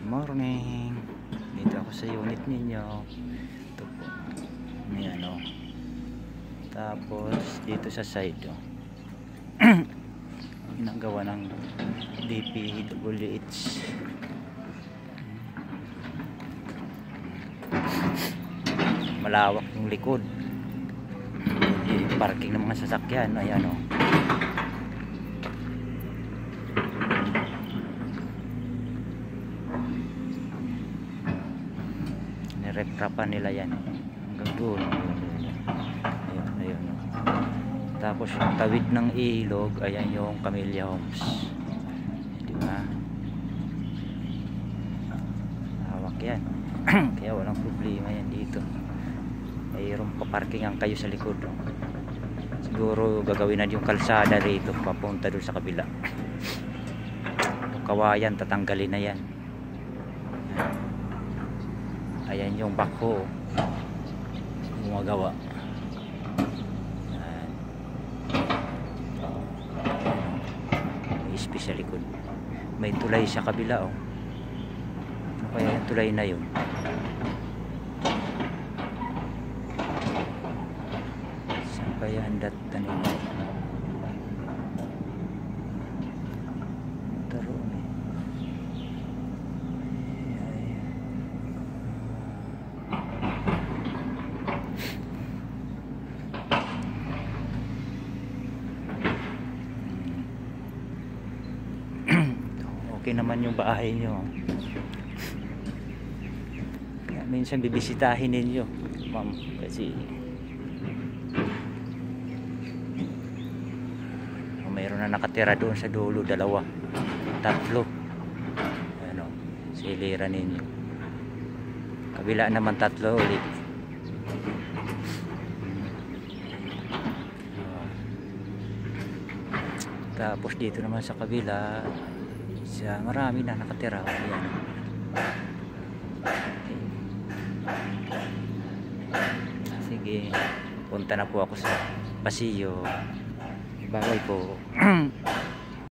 morning. Dito ako sa unit ninyo. Ito po. May ano. Tapos dito sa side ginagawa ng DPWH. Malawak yung likod. Yung parking ng mga sasakyan. Ayan o. Nireprapan nila yan hanggang doon. Ayun. Tapos yung tawid ng ilog, ayan yung Camellia Homes, diba? Hawak yan. Kaya walang problema yan dito. Mayroong paparkingan kayo sa likod. Siguro gagawin na yung kalsada rito papunta doon sa kabila. Yung kawayan tatanggalin na yan. Ayan yung bako gumagawa. May space sa likod. May tulay sa kabila oh. Ano kaya yung tulay na yun? Saan kaya ang tanim? Taroon eh. Okay naman yung bahay nyo. Kaya minsan bibisitahin ninyo, ma'am, kasi mayroon na nakatira doon sa dulo, 2, 3. Ano, siliran ninyo. Kabila naman 3 ulit. Tapos dito naman sa kabila, marami na nakatira. Ayan. Sige, punta na po ako sa pasilyo. Bye-bye po.